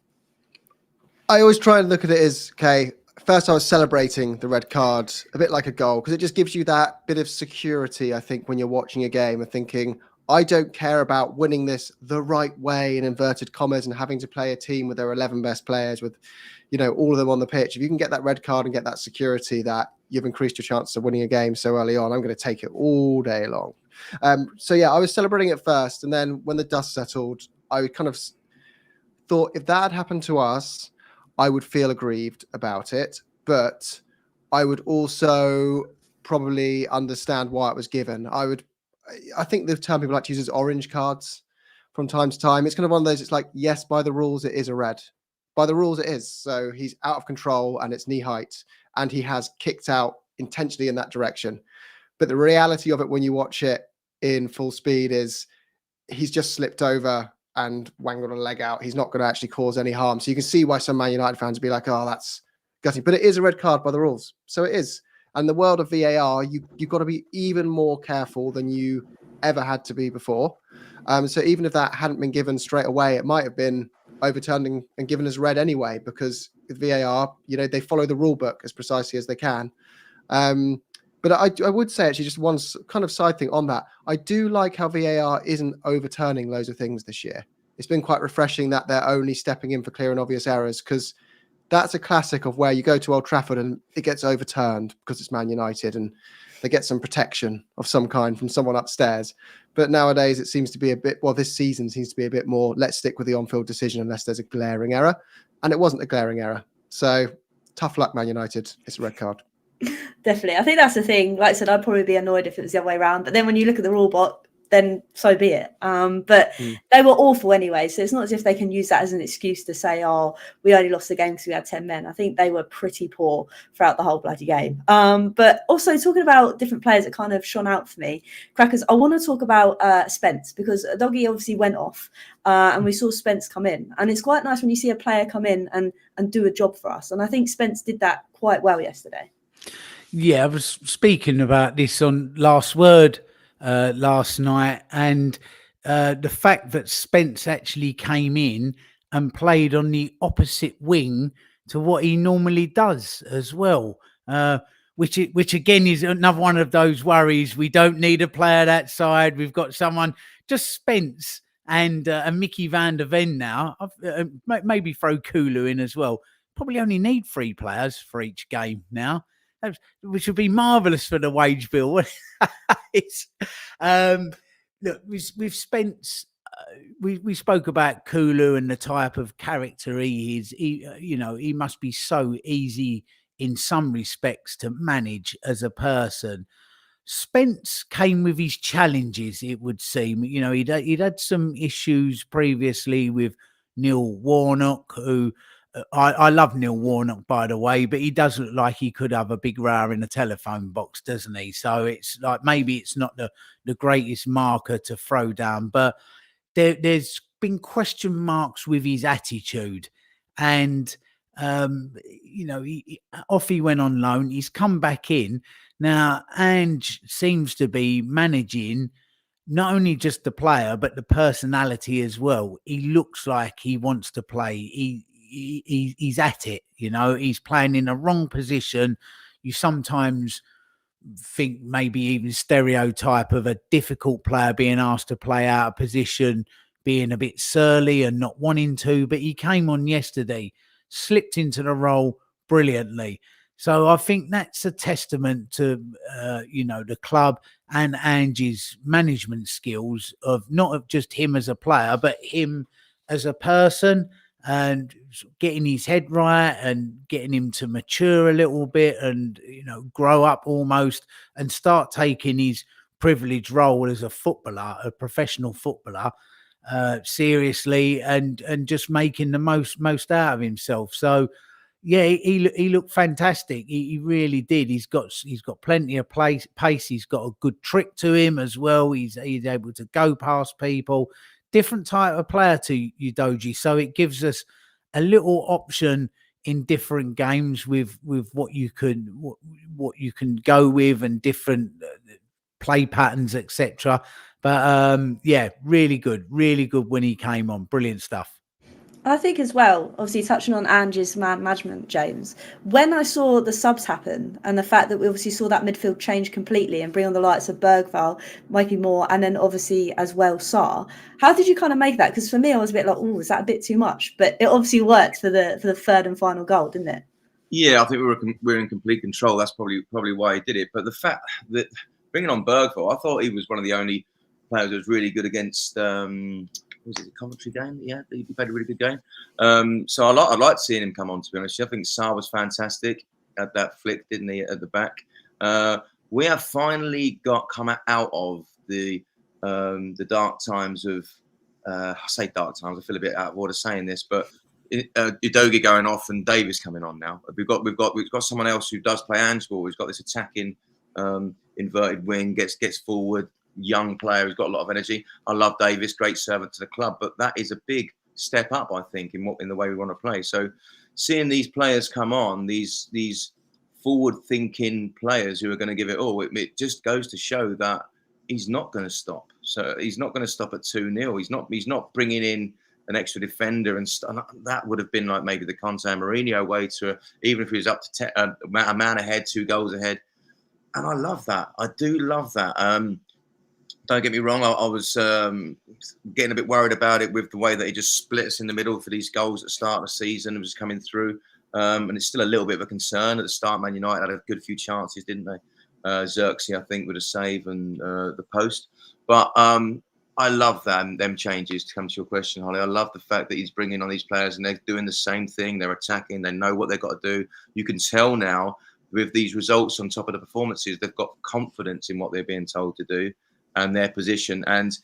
I always try and look at it as, okay, first I was celebrating the red card, a bit like a goal, because it just gives you that bit of security, I think, when you're watching a game and thinking, I don't care about winning this the right way, in inverted commas, and having to play a team with their 11 best players, with, all of them on the pitch. If you can get that red card and get that security that you've increased your chances of winning a game so early on, I'm going to take it all day long. So yeah, I was celebrating it first. And then when the dust settled, I kind of thought if that had happened to us, I would feel aggrieved about it. But I would also probably understand why it was given. I think the term people like to use is orange cards from time to time. It's kind of one of those, it's like, yes, by the rules, it is a red. By the rules, it is. So he's out of control and it's knee height, and he has kicked out intentionally in that direction. But the reality of it when you watch it in full speed is he's just slipped over and wangled a leg out. He's not going to actually cause any harm. So you can see why some Man United fans would be like, oh, that's gutting. But it is a red card by the rules. So it is. And the world of VAR, you've got to be even more careful than you ever had to be before. So even if that hadn't been given straight away, it might have been overturned and given as red anyway, because with VAR, they follow the rule book as precisely as they can. But I would say, actually, just one kind of side thing on that. I do like how VAR isn't overturning loads of things this year. It's been quite refreshing that they're only stepping in for clear and obvious errors, because that's a classic of where you go to Old Trafford and it gets overturned because it's Man United and they get some protection of some kind from someone upstairs. But nowadays it seems to be this season seems to be a bit more, let's stick with the on-field decision unless there's a glaring error. And it wasn't a glaring error. So tough luck, Man United. It's a red card.
Definitely. I think that's the thing. Like I said, I'd probably be annoyed if it was the other way around. But then when you look at the rule book, then so be it. But they were awful anyway. So it's not as if they can use that as an excuse to say, oh, we only lost the game because we had 10 men. I think they were pretty poor throughout the whole bloody game. But also talking about different players that kind of shone out for me, Crackers, I want to talk about Spence, because Doggy obviously went off and we saw Spence come in. And it's quite nice when you see a player come in and do a job for us. And I think Spence did that quite well yesterday.
Yeah, I was speaking about this on Last Word last night, and the fact that Spence actually came in and played on the opposite wing to what he normally does as well, which again is another one of those worries. We don't need a player that side. We've got someone, just Spence and Mickey van der Ven now. Maybe throw Kulu in as well. Probably only need 3 players for each game now, which would be marvellous for the wage bill. Look, we've Spence. We spoke about Kulu and the type of character he is. He must be so easy in some respects to manage as a person. Spence came with his challenges, it would seem. You know, he'd had some issues previously with Neil Warnock, who I love Neil Warnock, by the way, but he does look like he could have a big row in a telephone box, doesn't he? So it's like maybe it's not the greatest marker to throw down, but there's been question marks with his attitude. And, you know, off he went on loan. He's come back in. Now, Ange seems to be managing not only just the player, but the personality as well. He looks like he wants to play. He's at it, you know, he's playing in the wrong position. You sometimes think maybe even stereotype of a difficult player being asked to play out of position, being a bit surly and not wanting to, but he came on yesterday, slipped into the role brilliantly. So I think that's a testament to, you know, the club and Ange's management skills of not just him as a player, but him as a person, and getting his head right and getting him to mature a little bit and, you know, grow up almost and start taking his privileged role as a footballer, a professional footballer, seriously, and just making the most out of himself. So yeah, he looked fantastic. He really did. He's got plenty of pace. He's got a good trick to him as well. He's able to go past people. Different type of player to Udogie. So it gives us a little option in different games with what you can go with and different play patterns, etc. But yeah, really good when he came on. Brilliant stuff.
I think as well, obviously touching on Ange's management, James, when I saw the subs happen and the fact that we obviously saw that midfield change completely and bring on the likes of Bergvall, Mikey Moore, and then obviously as well Sarr, how did you kind of make that? Because for me, I was a bit like, oh, is that a bit too much? But it obviously worked for the third and final goal, didn't it?
Yeah, I think we were in complete control. That's probably why he did it. But the fact that bringing on Bergvall, I thought he was one of the only players that was really good against. Was it the Coventry game? Yeah, he played a really good game. So I liked seeing him come on, to be honest. I think Sarr was fantastic at that flick, didn't he, at the back? We have finally come out of the dark times of, I say dark times, I feel a bit out of order saying this, but Udogie going off and Davis coming on now. We've got someone else who does play handball. He's got this attacking inverted wing, gets forward, young player who's got a lot of energy. I love Davis, great servant to the club, but that is a big step up, I think, in the way we want to play. So seeing these players come on, these forward-thinking players who are going to give it all, it just goes to show that he's not going to stop. So he's not going to stop at 2-0. He's not bringing in an extra defender, and that would have been like maybe the Conte and Mourinho way to, even if he was up to a man ahead, 2 goals ahead. And I love that. I do love that. Don't get me wrong, I was getting a bit worried about it with the way that he just split us in the middle for these goals at the start of the season and was coming through. And it's still a little bit of a concern. At the start, Man United had a good few chances, didn't they? Xerxes, I think, with a save and the post. But I love them changes, to come to your question, Hollie. I love the fact that he's bringing on these players and they're doing the same thing. They're attacking. They know what they've got to do. You can tell now with these results on top of the performances, they've got confidence in what they're being told to do and their position. And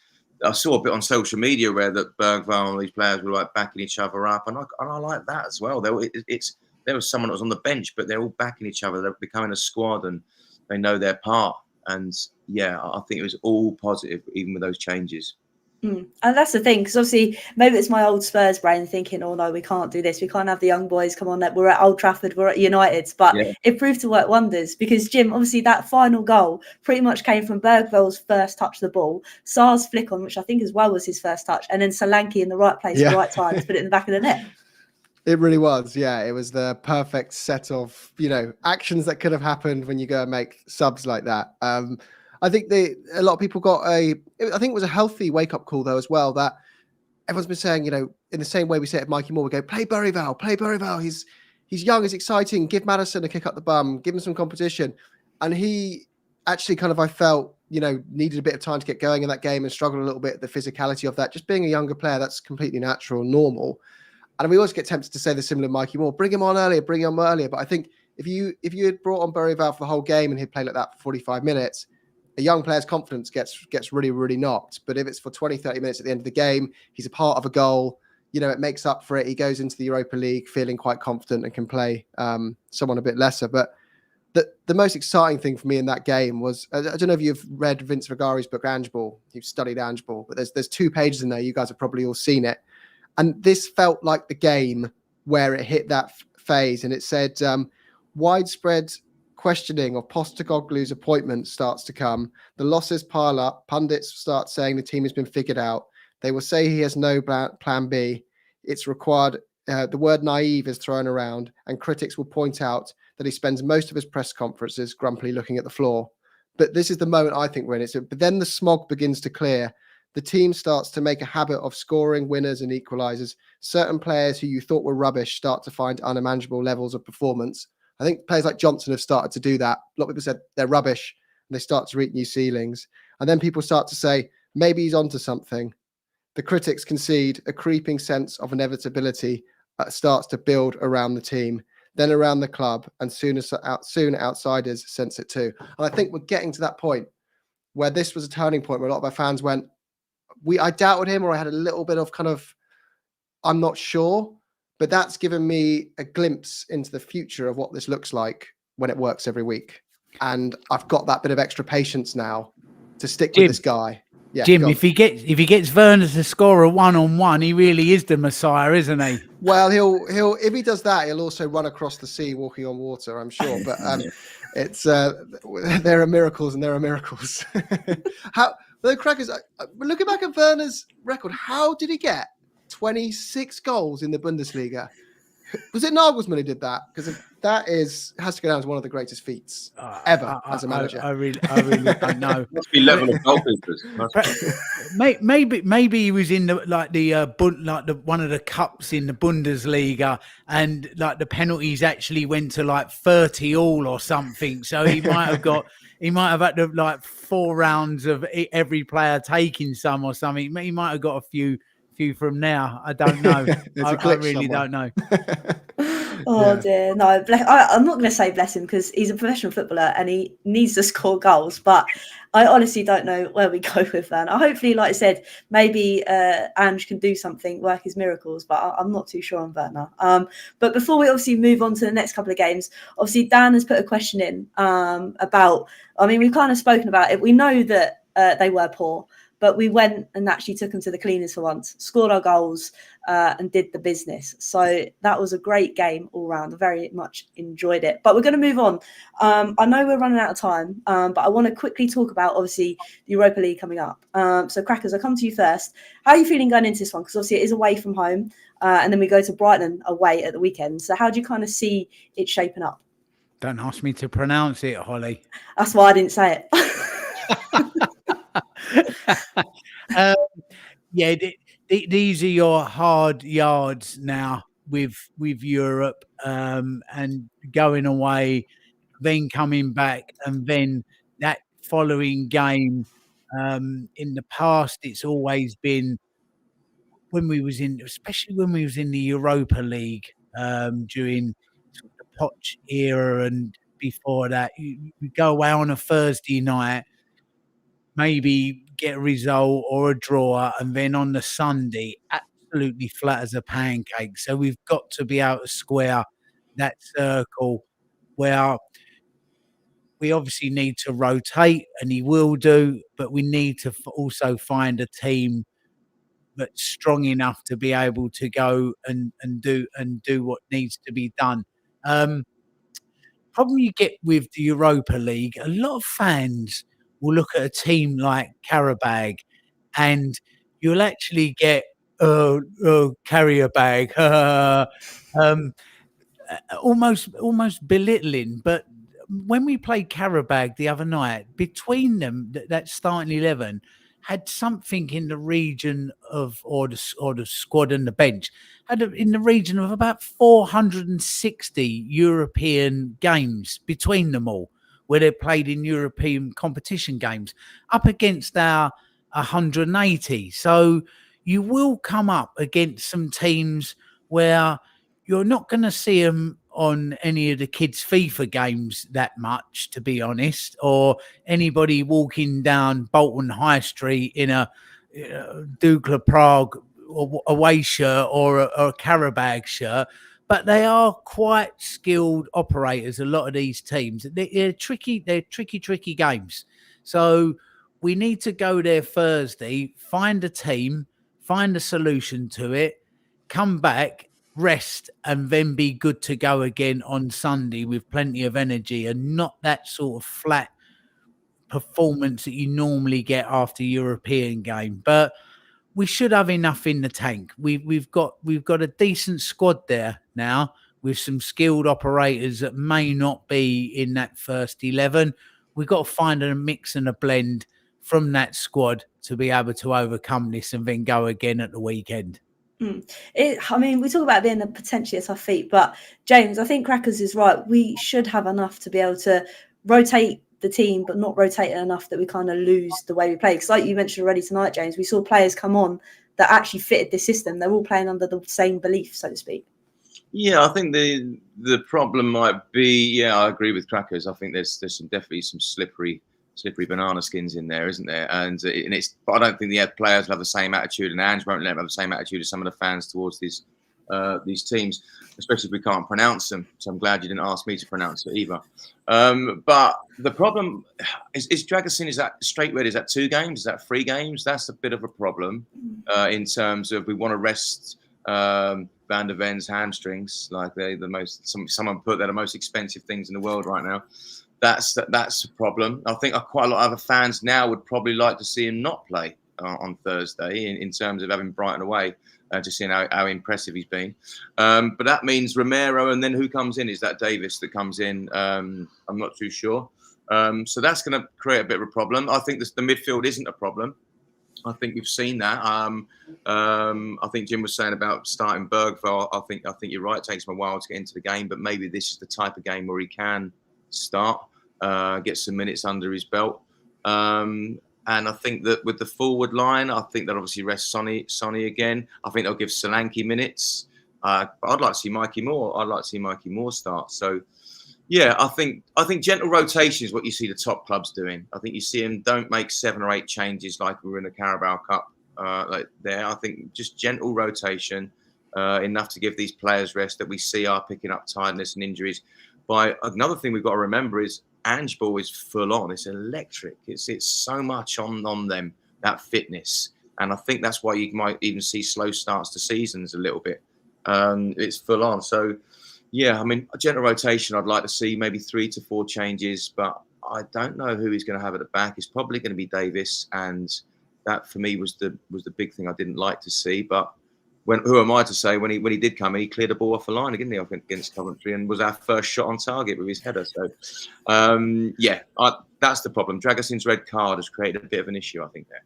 I saw a bit on social media where that Bergvall and all these players were like backing each other up, and I like that as well. There was someone that was on the bench, but they're all backing each other. They're becoming a squad, and they know their part. And yeah, I think it was all positive, even with those changes.
And that's the thing, because obviously maybe it's my old Spurs brain thinking, oh no, we can't do this, we can't have the young boys come on, that we're at Old Trafford, we're at United, but it proved to work wonders, because Jim, obviously that final goal pretty much came from Bergvall's first touch of the ball, Sarr's flick on, which I think as well was his first touch, and then Solanke in the right place at the right time to put it in the back of the net.
It really was, yeah. It was the perfect set of, actions that could have happened when you go and make subs like that. I think a lot of people got I think it was a healthy wake-up call, though, as well, that everyone's been saying, in the same way we say it at Mikey Moore, we go, play Bergvall. He's young, he's exciting, give Maddison a kick up the bum, give him some competition. And he actually I felt, needed a bit of time to get going in that game and struggled a little bit, the physicality of that. Just being a younger player, that's completely natural, normal. And we always get tempted to say the similar Mikey Moore, bring him on earlier. But I think if you had brought on Bergvall for the whole game and he'd played like that for 45 minutes, a young player's confidence gets really, really knocked. But if it's for 20, 30 minutes at the end of the game, he's a part of a goal, it makes up for it. He goes into the Europa League feeling quite confident and can play someone a bit lesser. But the most exciting thing for me in that game was, I don't know if you've read Vince Vigari's book, Angeball. You've studied Angeball, but there's 2 pages in there. You guys have probably all seen it. And this felt like the game where it hit that phase. And it said, widespread questioning of Postecoglou's appointment starts to come. The losses pile up. Pundits start saying the team has been figured out. They will say he has no plan B. It's required. The word naive is thrown around, and critics will point out that he spends most of his press conferences grumpily looking at the floor. But this is the moment I think we're in it. But then the smog begins to clear. The team starts to make a habit of scoring winners and equalizers. Certain players who you thought were rubbish start to find unimaginable levels of performance. I think players like Johnson have started to do that. A lot of people said they're rubbish, and they start to reach new ceilings. And then people start to say, maybe he's onto something. The critics concede a creeping sense of inevitability starts to build around the team, then around the club, and soon outsiders sense it too. And I think we're getting to that point where this was a turning point where a lot of our fans went, I doubted him, or I had a little bit of kind of, I'm not sure, but that's given me a glimpse into the future of what this looks like when it works every week. And I've got that bit of extra patience now to stick with this guy. Yeah,
Jim, if he gets Werner to score a 1-on-1, he really is the Messiah, isn't he?
Well, he'll if he does that, he'll also run across the sea walking on water, I'm sure. But it's there are miracles and there are miracles. How the crackers? Looking back at Werner's record, how did he get 26 goals in the Bundesliga? Was it Nagelsmann who did that? Because that has to go down as one of the greatest feats ever as a manager.
I really don't know.
Must be level of goalkeepers.
Maybe he was in one of the cups in the Bundesliga, and like the penalties actually went to like 30 all or something. So he might have had to like 4 rounds of every player taking some or something. He might have got a few from now. I don't know. I really don't know.
Dear, no. I'm not going to say bless him, because he's a professional footballer and he needs to score goals. But I honestly don't know where we go with that. Hopefully, like I said, maybe Ange can do something, work his miracles. But I'm not too sure on Werner. But before we obviously move on to the next couple of games, obviously Dan has put a question in about. I mean, we've kind of spoken about it. We know that they were poor, but we went and actually took them to the cleaners for once, scored our goals, and did the business. So that was a great game all round. I very much enjoyed it. But we're going to move on. I know we're running out of time, but I want to quickly talk about, obviously, the Europa League coming up. So, Crackers, I'll come to you first. How are you feeling going into this one? Because obviously it is away from home, and then we go to Brighton away at the weekend. So how do you kind of see it shaping up?
Don't ask me to pronounce it, Hollie.
That's why I didn't say it.
These are your hard yards now with Europe, and going away, then coming back, and then that following game. In the past, it's always been especially when we was in the Europa League, during sort of the Poch era and before that, you go away on a Thursday night, maybe get a result or a draw, and then on the Sunday, absolutely flat as a pancake. So we've got to be able to square that circle where we obviously need to rotate, and he will do, but we need to also find a team that's strong enough to be able to go and do what needs to be done. Problem you get with the Europa League, a lot of fans will look at a team like Karabag, and you'll actually get carry a bag, almost belittling. But when we played Karabag the other night, between them, that starting 11 had something in the region of, or the squad and the bench, had in the region of about 460 European games between them all, where they played in European competition games, up against our 180. So you will come up against some teams where you're not going to see them on any of the kids' FIFA games that much, to be honest, or anybody walking down Bolton High Street in a Dukla Prague away shirt or a Karabag shirt. But they are quite skilled operators, a lot of these teams. They're tricky games. So we need to go there Thursday, find a team, find a solution to it, come back, rest, and then be good to go again on Sunday with plenty of energy and not that sort of flat performance that you normally get after a European game. But we should have enough in the tank. We've got a decent squad there now with some skilled operators that may not be in that first 11. We've got to find a mix and a blend from that squad to be able to overcome this and then go again at the weekend.
I mean, we talk about being potentially a tough feat, but James, I think Crackers is right. We should have enough to be able to rotate the team, but not rotate it enough that we kind of lose the way we play. Because like you mentioned already tonight, James, we saw players come on that actually fitted this system. They're all playing under the same belief, so to speak.
Yeah, I think the problem might be, I agree with Crackers. I think there's definitely some slippery banana skins in there, isn't there? But I don't think the players will have the same attitude, and Ange won't let them have the same attitude as some of the fans towards these teams, especially if we can't pronounce them. So I'm glad you didn't ask me to pronounce it either. But the problem is Dragusin, is that straight red? Is that 2 games? Is that 3 games? That's a bit of a problem in terms of we want to rest Van der Ven's hamstrings, like someone put they're the most expensive things in the world right now. That's a problem. I think quite a lot of other fans now would probably like to see him not play on Thursday in terms of having Brighton away, just seeing how impressive he's been. But that means Romero, and then who comes in? Is that Davis that comes in? I'm not too sure. So that's going to create a bit of a problem. I think the midfield isn't a problem. I think we've seen that. I think Jim was saying about starting Bergvall. I think you're right. It takes him a while to get into the game, but maybe this is the type of game where he can start, get some minutes under his belt. And I think that with the forward line, I think that obviously rests Sonny again. I think they'll give Solanke minutes. But I'd like to see Mikey Moore. I'd like to see Mikey Moore start. So, yeah, I think gentle rotation is what you see the top clubs doing. I think you see them don't make 7 or 8 changes like we were in the Carabao Cup like there. I think just gentle rotation, enough to give these players rest that we see are picking up tiredness and injuries. But another thing we've got to remember is Ange Ball is full on. It's electric. It's so much on them, that fitness. And I think that's why you might even see slow starts to seasons a little bit. It's full on. So, yeah, I mean, a gentle rotation, I'd like to see maybe 3 to 4 changes, but I don't know who he's going to have at the back. It's probably going to be Davis. And that for me was the big thing I didn't like to see. But who am I to say when he did come, he cleared the ball off the line again against Coventry and was our first shot on target with his header. So, that's the problem. Dragusin's red card has created a bit of an issue, I think, there.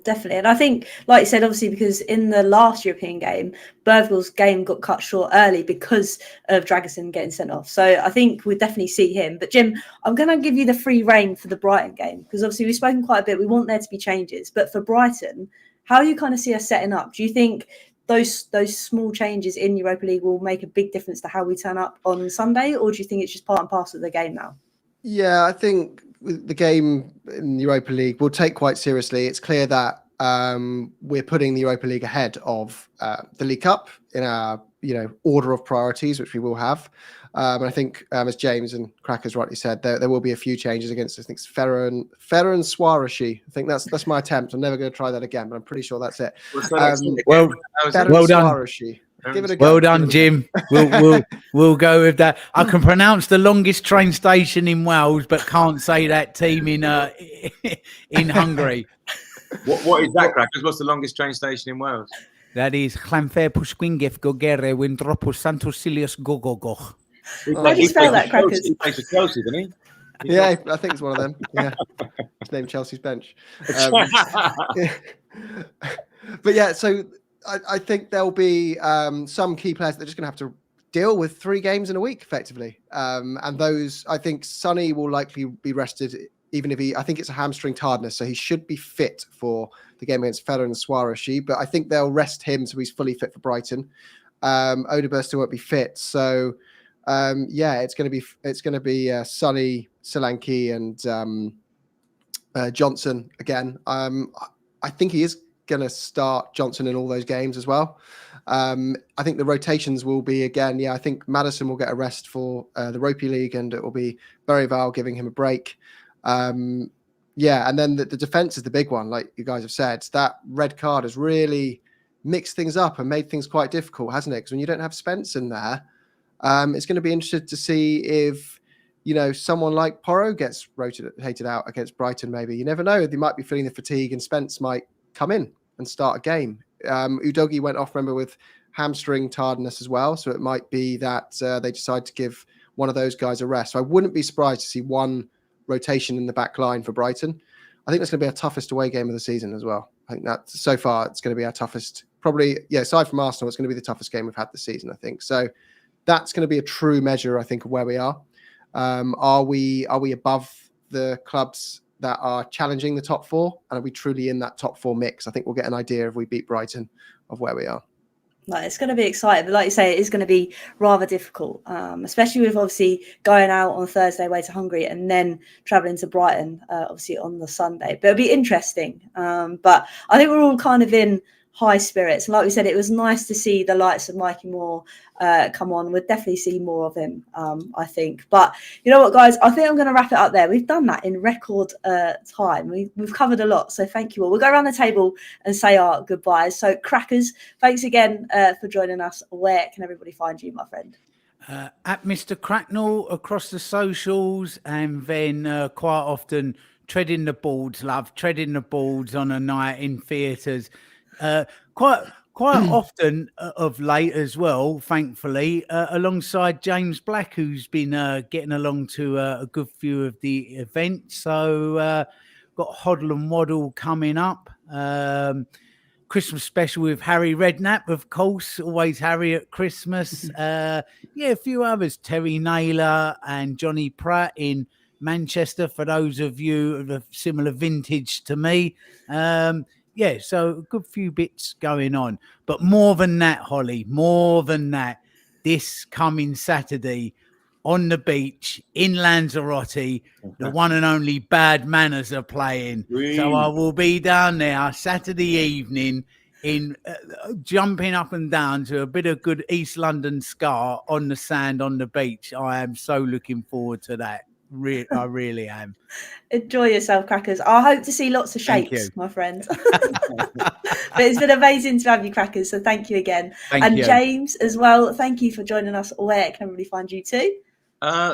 Definitely. And I think, like you said, obviously, because in the last European game, Bergvall's game got cut short early because of Dragusin getting sent off. So I think we'll definitely see him. But Jim, I'm going to give you the free rein for the Brighton game, because obviously we've spoken quite a bit. We want there to be changes. But for Brighton, how you kind of see us setting up? Do you think those small changes in Europa League will make a big difference to how we turn up on Sunday? Or do you think it's just part and parcel of the game now?
Yeah, I think the game in the Europa League we'll take quite seriously. It's clear that we're putting the Europa League ahead of the League Cup in our order of priorities, which we will have. And I think, as James and Crackers rightly said, there will be a few changes against, I think, Ferrer and Suarez. I think that's my attempt. I'm never going to try that again, but I'm pretty sure that's it.
Well done.
Give it a go.
Well done, Jim. We'll go with that. I can pronounce the longest train station in Wales, but can't say that team in Hungary.
What is that, Crackers? What's the longest train station in Wales?
That is Llanfair Pwsgwingef Gogere Wintropos Santos Silius Gogogoch.
How do you spell that, Crackers?
He plays for Chelsea, doesn't he?
Yeah, I think it's one of them. Yeah, it's named Chelsea's bench. But yeah, so I think there'll be some key players that are just going to have to deal with 3 games in a week, effectively. And those, I think Sonny will likely be rested, even if I think it's a hamstring tiredness, so he should be fit for the game against Ferrer and Suarez. But I think they'll rest him so he's fully fit for Brighton. Odegaard still won't be fit. So it's going to be Sonny, Solanke, and Johnson again. I think he is going to start Johnson in all those games as well. I think the rotations will be again. I think Maddison will get a rest for the Ropey League, and it will be Berryvale giving him a break. And then the defense is the big one, like you guys have said. That red card has really mixed things up and made things quite difficult, hasn't it? Because when you don't have Spence in there, it's going to be interesting to see if someone like Porro gets rotated out against Brighton. Maybe you never know; they might be feeling the fatigue, and Spence might come in and start a game. Udogie went off, remember, with hamstring tiredness as well, so it might be that they decide to give one of those guys a rest. So I wouldn't be surprised to see one rotation in the back line for Brighton. I think that's going to be our toughest away game of the season as well. I think that so far it's going to be our toughest, probably, aside from Arsenal, it's going to be the toughest game we've had this season, I think. So that's going to be a true measure, I think, of where we are. Are we above the clubs that are challenging the top four? And are we truly in that top four mix? I think we'll get an idea if we beat Brighton of where we are.
Like, it's going to be exciting, but like you say, it is going to be rather difficult, especially with obviously going out on Thursday away to Hungary and then travelling to Brighton, obviously on the Sunday. But it'll be interesting. But I think we're all kind of in high spirits. And like we said, it was nice to see the likes of Mikey Moore come on. We'll definitely see more of him, I think. But you know what, guys? I think I'm going to wrap it up there. We've done that in record time. We've covered a lot. So thank you all. We'll go around the table and say our goodbyes. So Crackers, thanks again for joining us. Where can everybody find you, my friend?
At Mr. Cracknell across the socials, and then quite often treading the boards, treading the boards on a night in theatres. Quite often of late as well, thankfully, alongside James Black, who's been getting along to a good few of the events. So got Hoddle and Waddle coming up. Christmas special with Harry Redknapp, of course, always Harry at Christmas. A few others, Terry Naylor and Johnny Pratt in Manchester, for those of you of a similar vintage to me. So a good few bits going on. But more than that, Holly, more than that, this coming Saturday on the beach in Lanzarote, the one and only Bad Manners are playing. So I will be down there Saturday evening in jumping up and down to a bit of good East London ska on the sand on the beach. I am so looking forward to that. I really am.
Enjoy yourself, Crackers. I hope to see lots of shapes, my friend. But it's been amazing to have you, Crackers. So thank you again. Thank you. James as well. Thank you for joining us. Where can everybody find you too?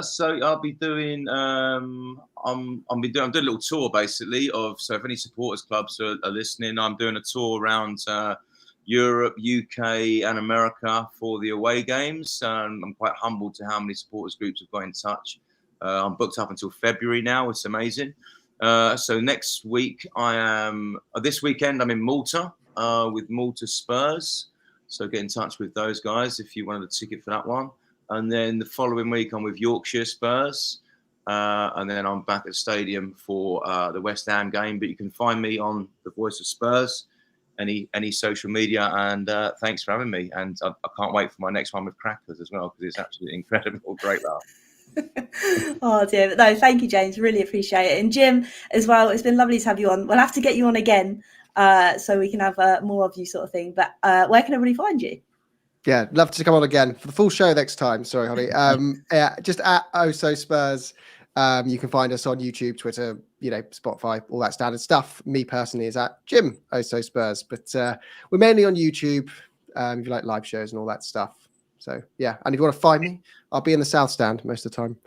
So I'll be doing. I'm doing a little tour basically of. So if any supporters clubs are listening, I'm doing a tour around Europe, UK, and America for the away games. I'm quite humbled to how many supporters groups have got in touch. I'm booked up until February now. It's amazing. So next week this weekend I'm in Malta with Malta Spurs. So get in touch with those guys if you wanted a ticket for that one. And then the following week I'm with Yorkshire Spurs. And then I'm back at the stadium for the West Ham game. But you can find me on the Voice of Spurs, any social media. And thanks for having me. And I can't wait for my next one with Crackers as well, because it's absolutely incredible. Great laugh.
Oh dear. No, thank you, James. Really appreciate it. And Jim as well, it's been lovely to have you on. We'll have to get you on again so we can have more of you, sort of thing. But where can everybody find you?
Yeah, love to come on again for the full show next time. Sorry, Holly. Just at Oso Spurs. You can find us on YouTube, Twitter, Spotify, all that standard stuff. Me personally is at Jim Oso Spurs, but we're mainly on YouTube if you like live shows and all that stuff. So, yeah. And if you want to find me, I'll be in the South Stand most of the time.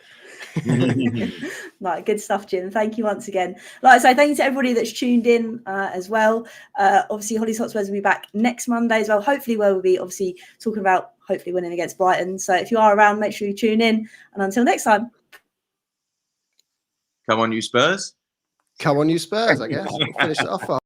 Right, good stuff, Jim. Thank you once again. Like I say, thank you to everybody that's tuned in as well. Obviously, Hollie's Hotspurs will be back next Monday as well. Hopefully, where we'll be obviously talking about hopefully winning against Brighton. So if you are around, make sure you tune in. And until next time.
Come on, you Spurs.
Come on, you Spurs, I guess. We'll finish it off.